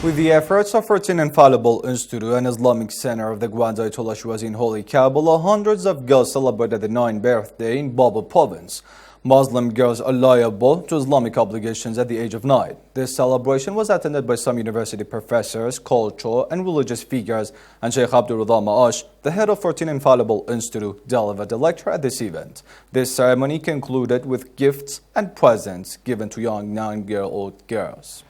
With the efforts of Fourteen Infallible Institute, an Islamic center of the Grand Ayatollah Shirazi in Holy Karbala, hundreds of girls celebrated the 9th birthday in Babil province. Muslim girls are liable to Islamic obligations at the age of 9. This celebration was attended by some university professors, cultural and religious figures, and Sheikh Abdul Reza M'aash, the head of Fourteen Infallible Institute, delivered a lecture at this event. This ceremony concluded with gifts and presents given to young 9-year-old girls.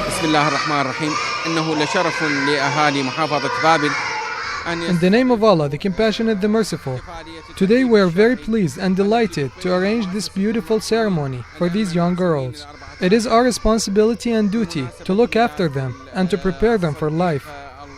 بسم الله الرحمن الرحيم إنه لشرف لأهالي محافظة بابل. In the name of Allah, the Compassionate, the Merciful. Today we are very pleased and delighted to arrange this beautiful ceremony for these young girls. It is our responsibility and duty to look after them and to prepare them for life.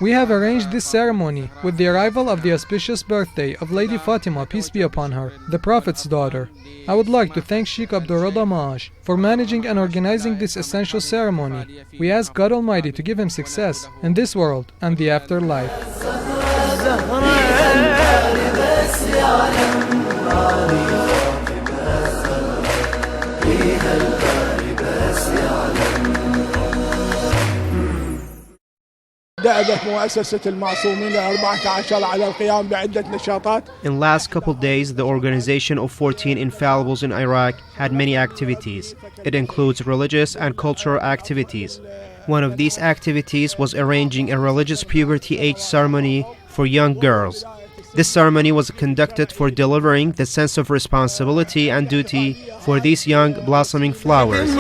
We have arranged this ceremony with the arrival of the auspicious birthday of Lady Fatima, peace be upon her, the Prophet's daughter. I would like to thank Sheikh Abdul Reza M'aash for managing and organizing this essential ceremony. We ask God Almighty to give him success in this world and the afterlife. In last couple days, the organization of 14 Infallibles in Iraq had many activities. It includes religious and cultural activities. One of these activities was arranging a religious puberty age ceremony for young girls. This ceremony was conducted for delivering the sense of responsibility and duty for these young blossoming flowers.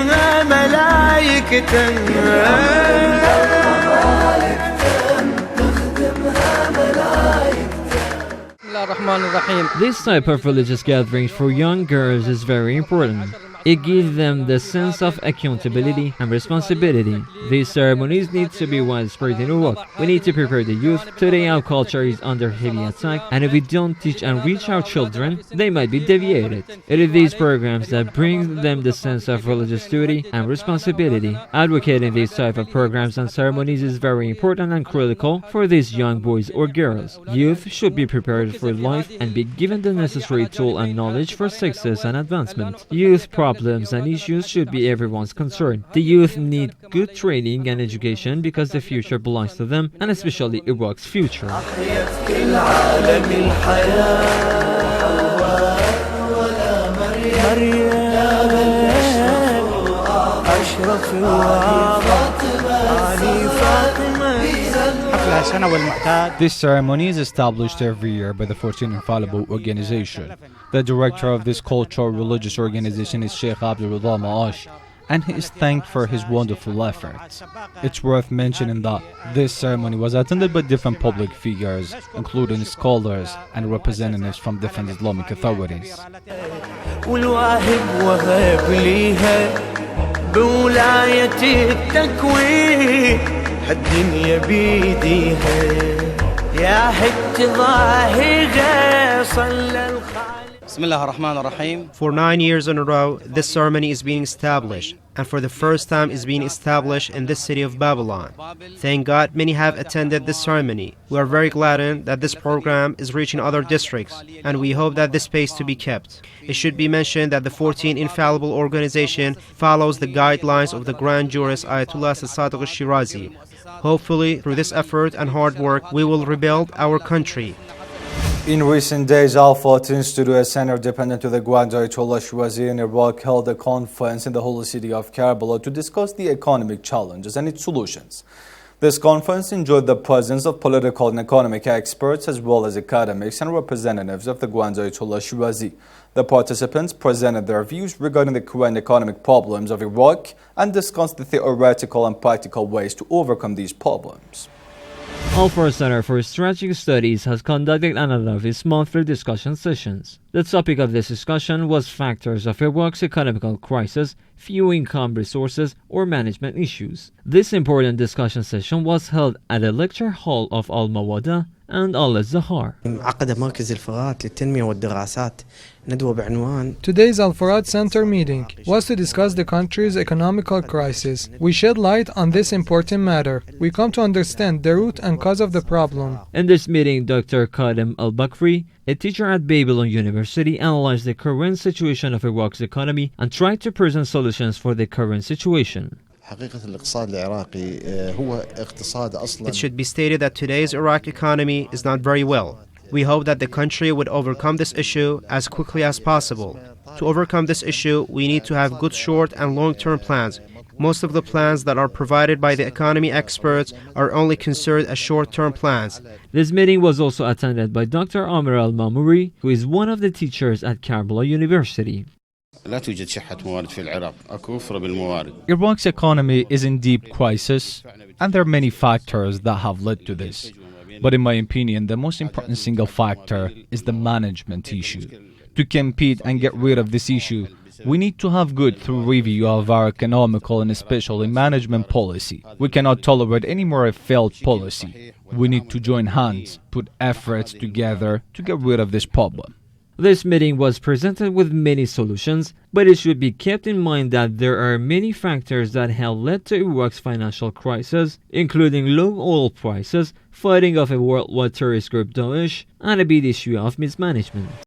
This type of religious gatherings for young girls is very important. It gives them the sense of accountability and responsibility. These ceremonies need to be widespread in Iraq. We need to prepare the youth. Today our culture is under heavy attack, and if we don't teach and reach our children, they might be deviated. It is these programs that bring them the sense of religious duty and responsibility. Advocating these type of programs and ceremonies is very important and critical for these young boys or girls. Youth should be prepared for life and be given the necessary tool and knowledge for success and advancement. Youth problems and issues should be everyone's concern. The youth need good training and education because the future belongs to them, and especially Iraq's future. This ceremony is established every year by the Fourteen Infallible organization. The director of this cultural religious organization is Sheikh Abdul Reza M'aash, and he is thanked for his wonderful efforts. It's worth mentioning that this ceremony was attended by different public figures, including scholars and representatives from different Islamic authorities. الدنيا بيديها يا حتى ظاهرة صلى الخالق. بسم الله الرحمن الرحيم. For 9 years in a row, this ceremony is being established, and for the first time is being established in this city of Babylon. Thank God many have attended this ceremony. We are very glad that this program is reaching other districts, and we hope that this pace to be kept. It should be mentioned that the 14 Infallible organization follows the guidelines of the Grand Jurist Ayatollah Shirazi. Hopefully, through this effort and hard work, we will rebuild our country. In recent days, Al-Fourteen Institute, a center dependent to the Grand Ayatollah Shirazi in Iraq, held a conference in the holy city of Karbala to discuss the economic challenges and its solutions. This conference enjoyed the presence of political and economic experts as well as academics and representatives of the Grand Ayatollah Shirazi. The participants presented their views regarding the current economic problems of Iraq and discussed the theoretical and practical ways to overcome these problems. Al-Fourteen Center for Strategic Studies has conducted another of its monthly discussion sessions. The topic of this discussion was factors of Iraq's economical crisis, few income resources, or management issues. This important discussion session was held at the lecture hall of Al-Mawada, and Al-Zahar. عقد مركز الفرات للتنمية والدراسات ندوة بعنوان Today's Al Farad Center meeting was to discuss the country's economical crisis. We shed light on this important matter. We come to understand the root and cause of the problem. In this meeting, Dr. Kadem Al-Bakri, a teacher at Babil University, analyzed the current situation of Iraq's economy and tried to present solutions for the current situation. It should be stated that today's Iraq economy is not very well. We hope that the country would overcome this issue as quickly as possible. To overcome this issue, we need to have good short and long-term plans. Most of the plans that are provided by the economy experts are only considered as short-term plans. This meeting was also attended by Dr. Amir Al-Mamouri, who is one of the teachers at Karbala University. Iraq's economy is in deep crisis, and there are many factors that have led to this. But in my opinion, the most important single factor is the management issue. To compete and get rid of this issue, we need to have good thorough review of our economical and especially management policy. We cannot tolerate any more a failed policy. We need to join hands, put efforts together to get rid of this problem. This meeting was presented with many solutions, but it should be kept in mind that there are many factors that have led to Iraq's financial crisis, including low oil prices, fighting of a worldwide terrorist group Daesh, and a big issue of mismanagement.